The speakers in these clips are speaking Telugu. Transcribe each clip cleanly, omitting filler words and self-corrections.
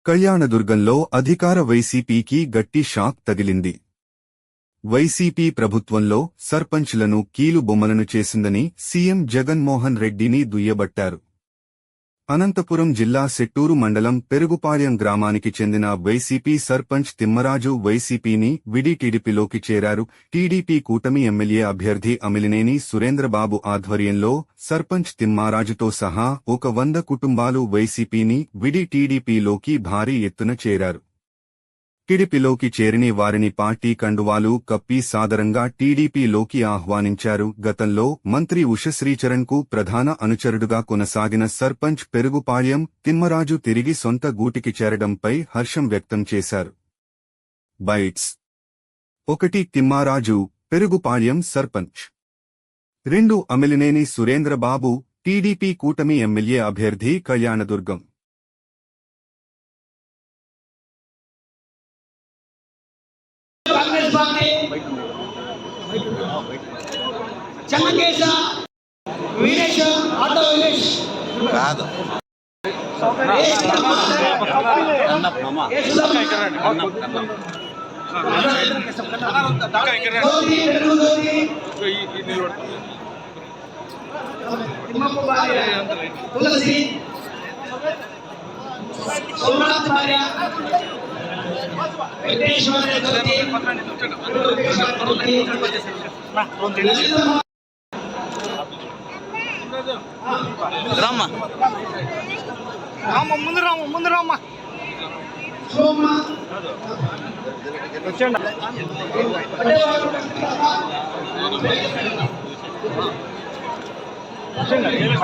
కళ్యాణదుర్గంలో అధికార వైసీపీకి గట్టి షాక్ తగిలింది. వైసీపీ ప్రభుత్వంలో సర్పంచ్లను కీలుబొమ్మలను చేసిందని సీఎం జగన్మోహన్ రెడ్డిని దుయ్యబట్టారు. అనంతపురం జిల్లా సెట్టూరు మండలం పెరుగుపాళ్యం గ్రామానికి చెందిన వైసీపీ సర్పంచ్ తిమ్మరాజు వైసీపీని విడి టీడీపీలోకి చేరారు. టీడీపీ కూటమి ఎమ్మెల్యే అభ్యర్థి అమిలినేని సురేంద్రబాబు ఆధ్వర్యంలో సర్పంచ్ తిమ్మారాజుతో సహా 100 కుటుంబాలు వైసీపీని విడి టీడీపీలోకి భారీ ఎత్తున చేరారు. టీడీపీలోకి చేరిన వారిని పార్టీ కండువాలు కప్పి సాదరంగా టీడీపీలోకి ఆహ్వానించారు. గతంలో మంత్రి ఉషశ్రీచరణ్కు ప్రధాన అనుచరుడుగా కొనసాగిన సర్పంచ్ పెరుగుపాళ్యం తిమ్మరాజు తిరిగి సొంత గూటికి చేరడంపై హర్షం వ్యక్తం చేశారు. బైట్స్ 1 తిమ్మారాజు పెరుగుపాళ్యం సర్పంచ్ 2 అమిలినేని సురేంద్రబాబు టీడీపీ కూటమి ఎమ్మెల్యే అభ్యర్థి కళ్యాణదుర్గం. చెన్నకేశ వీరేశ ఆటో వీరేష్ కాదు తులసి సోమనాథ్ భార్య రామ్మ ముందు రామ్మ వచ్చేయండి.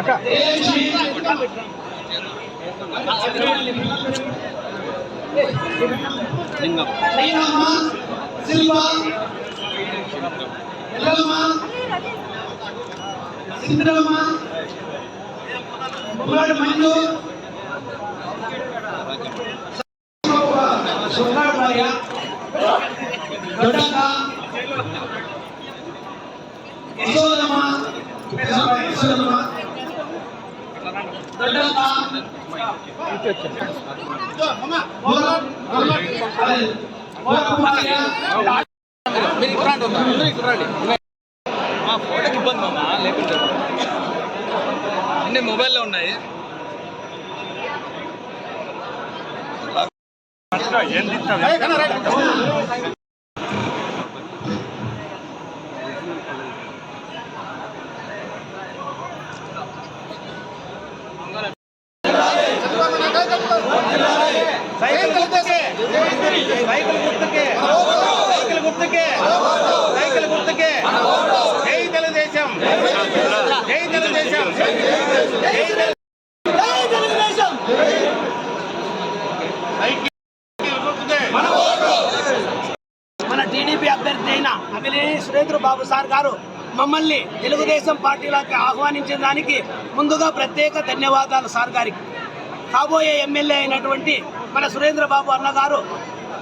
అక్క శిల్పా సింద్రమ్మ బొమ్మలాడు మంజు సోమనాథ్ భార్య దొడ్డక్క యశోదమ్మ దొడ్డక్క మీరు ఇక్కడ రండి. మా ఫోటోకి ఇబ్బంది మామా లేకుంటే అన్నీ మొబైల్లో ఉన్నాయి. సైకిల్ గుర్తుకే జై తెలుగుదేశం, జై తెలుగుదేశం, జై తెలుగుదేశం. మన టీడీపీ అభ్యర్థి అయిన అమిలినేని సురేంద్రబాబు సార్ గారు మమ్మల్ని తెలుగుదేశం పార్టీలోకి ఆహ్వానించిన దానికి ముందుగా ప్రత్యేక ధన్యవాదాలు సార్ గారికి. కాబోయే ఎమ్మెల్యే అయినటువంటి మన సురేంద్రబాబు అన్నగారు,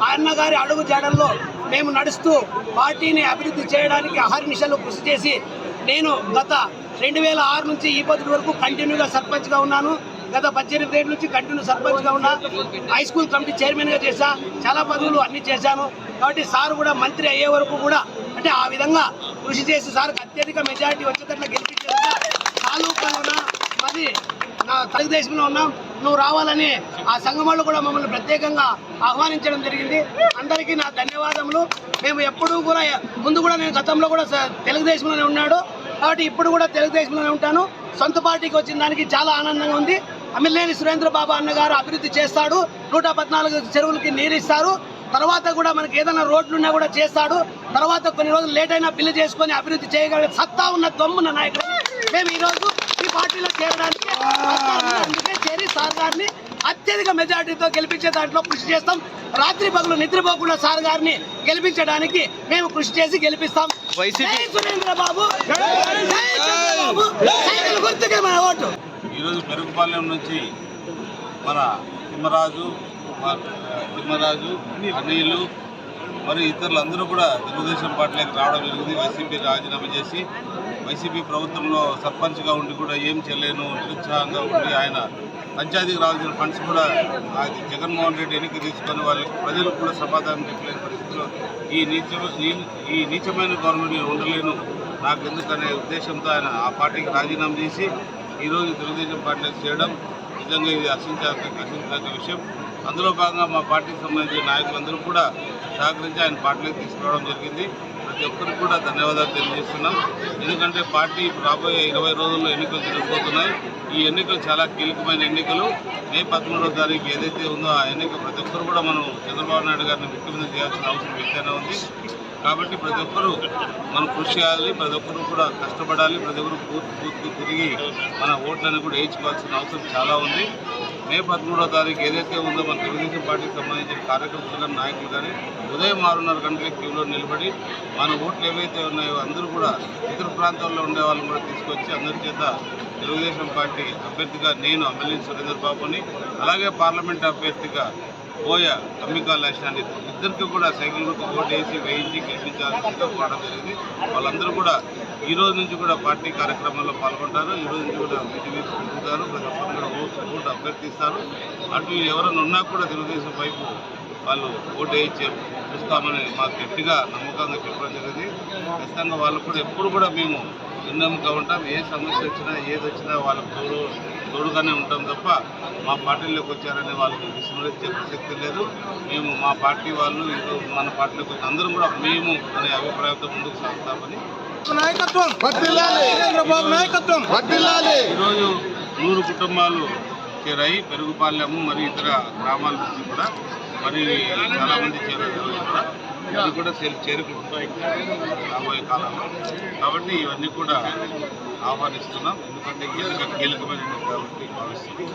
ఆ అన్నగారి అడుగు జాడల్లో మేము నడుస్తూ పార్టీని అభివృద్ధి చేయడానికి అహర్నిశలు కృషి చేసి నేను గత 2006 నుంచి ఈ పొద్దు వరకు కంటిన్యూగా సర్పంచ్గా ఉన్నాను. గత 18 ఏళ్ళ నుంచి కంటిన్యూ సర్పంచ్గా ఉన్నా. హై స్కూల్ కమిటీ చైర్మన్గా చేశా, చాలా పదవులు అన్నీ చేశాను. కాబట్టి సార్ కూడా మంత్రి అయ్యే వరకు కూడా అంటే ఆ విధంగా కృషి చేసి సార్కి అత్యధిక మెజారిటీ వచ్చేటట్లు గెలిపించేదా తాలూకాలోన మరి నా తెలుగుదేశంలో ఉన్నాం, నువ్వు రావాలని ఆ సంఘం వాళ్ళు కూడా మమ్మల్ని ప్రత్యేకంగా ఆహ్వానించడం జరిగింది. అందరికీ నా ధన్యవాదములు. మేము ఎప్పుడూ కూడా ముందు కూడా నేను గతంలో కూడా తెలుగుదేశంలోనే ఉన్నాడు కాబట్టి ఇప్పుడు కూడా తెలుగుదేశంలోనే ఉంటాను. సొంత పార్టీకి వచ్చిన దానికి చాలా ఆనందంగా ఉంది. అమిలినేని సురేంద్రబాబు అన్నగారు అభివృద్ధి చేస్తాడు. 114 చెరువులకి నీరిస్తారు. తర్వాత కూడా మనకి ఏదైనా రోడ్లున్నా కూడా చేస్తాడు. తర్వాత కొన్ని రోజులు లేట్ అయినా బిల్లు చేసుకొని అభివృద్ధి చేయగలిగే సత్తా ఉన్న దమ్మున్న నాయకుడు మేము ఈరోజు ఈ పార్టీలో చేరడానికి అందుకే చేరి సార్ గారిని అత్యధిక మెజార్టీతో గెలిపించే దాంట్లో కృషి చేస్తాం. రాత్రి పగలు నిద్రపోకుండా సార్ గారిని గెలిపించడానికి మేము కృషి చేసి గెలిపిస్తాం. సురేంద్రబాబు సైకిల్ గుర్తుకే మన ఓటు. ఈరోజు పెరుగుపాలెం నుంచి మన తిమ్మరాజు అనిలు మరి ఇతరులందరూ కూడా తెలుగుదేశం పార్టీలోకి రావడం జరిగింది. వైసీపీ రాజీనామా చేసి వైసీపీ ప్రభుత్వంలో సర్పంచ్గా ఉండి కూడా ఏం చేయలేను నిరుత్సాహంగా ఉండి ఆయన పంచాయతీకి రావాల్సిన ఫండ్స్ కూడా అది జగన్మోహన్ రెడ్డి వెనక్కి తీసుకొని వాళ్ళకి ప్రజలకు కూడా సమాధానం చెప్పలేని పరిస్థితిలో ఈ నీచమైన గవర్నమెంట్ నేను ఉండలేను నాకు ఎందుకనే ఉద్దేశంతో ఆయన ఆ పార్టీకి రాజీనామా చేసి ఈరోజు తెలుగుదేశం పార్టీకి చేయడం నిజంగా ఇది హర్షించదగ్గ విషయం. అందులో భాగంగా మా పార్టీకి సంబంధించిన నాయకులందరూ కూడా సహకరించి ఆయన పార్టీలోకి తీసుకురావడం జరిగింది. ప్రతి ఒక్కరికి కూడా ధన్యవాదాలు తెలియజేస్తున్నాం. ఎందుకంటే పార్టీ రాబోయే 20 రోజుల్లో ఎన్నికలు జరగబోతున్నాయి. ఈ ఎన్నికలు చాలా కీలకమైన ఎన్నికలు. మే 13వ తారీఖు ఏదైతే ఉందో ఆ ఎన్నిక ప్రతి ఒక్కరు కూడా మనం చంద్రబాబు నాయుడు గారిని ముఖ్యమంత్రి చేయాల్సిన అవసరం ఎంతైనా ఉంది. కాబట్టి ప్రతి ఒక్కరూ మనం కృషి చేయాలి, ప్రతి ఒక్కరు కూడా కష్టపడాలి, ప్రతి ఒక్కరు పూర్తి తిరిగి మన ఓట్లను కూడా వేయించుకోవాల్సిన అవసరం చాలా ఉంది. మే 13వ తారీఖు ఏదైతే ఉందో మన తెలుగుదేశం పార్టీకి సంబంధించిన కార్యకర్తలు నాయకులు కానీ ఉదయం 6:30 గంటలకు క్యూలో నిలబడి మన ఓట్లు ఏవైతే ఉన్నాయో అందరూ కూడా ఇతర ప్రాంతాల్లో ఉండే వాళ్ళని కూడా తీసుకొచ్చి అందరి చేత తెలుగుదేశం పార్టీ అభ్యర్థిగా నేను ఎమ్మెల్యే సురేందర్ బాబుని, అలాగే పార్లమెంట్ అభ్యర్థిగా బోయ అంబికా లక్ష్యాన్ని ఇద్దరికి కూడా సైకిల్ గుర్తు ఓటు వేసి వేయించి గెలిపించాల్సిందిగా కోరడం జరిగింది. వాళ్ళందరూ కూడా ఈ రోజు నుంచి కూడా పార్టీ కార్యక్రమాల్లో పాల్గొంటారు. ఈ రోజు నుంచి కూడా మీటింగ్ తిరుగుతారు, ప్రతి ఒక్కరు కూడా ఓటు అభ్యర్థిస్తారు. అటు ఎవరైనా ఉన్నా కూడా తెలుగుదేశం వైపు వాళ్ళు ఓటు వేయించి చూస్తామని మాకు గట్టిగా నమ్మకంగా చెప్పడం జరిగింది. ఖచ్చితంగా వాళ్ళు కూడా ఎప్పుడు కూడా మేము విన్నమ్ముగా ఉంటాం. ఏ సమస్య వచ్చినా ఏది వచ్చినా వాళ్ళకు తోడుగానే ఉంటాం తప్ప మా పార్టీలోకి వచ్చారనే వాళ్ళకి విస్మరించే ప్రసక్తి లేదు. మేము మా పార్టీ వాళ్ళు ఈరోజు మన పార్టీలోకి వచ్చి అందరం కూడా మేము అనే అభిప్రాయంతో ముందుకు సాగుతామని ఈరోజు 100 కుటుంబాలు చేరాయి. పెరుగుపాలెము మరి ఇతర గ్రామాల నుంచి కూడా మరి చాలామంది చేరారు కూడా ఇది కూడా చేరుకుంటాయి రాబోయే కాలంలో. కాబట్టి ఇవన్నీ కూడా ఆహ్వానిస్తున్నాం. ఎందుకంటే కీలకమైన కాబట్టి భావిస్తున్నాం.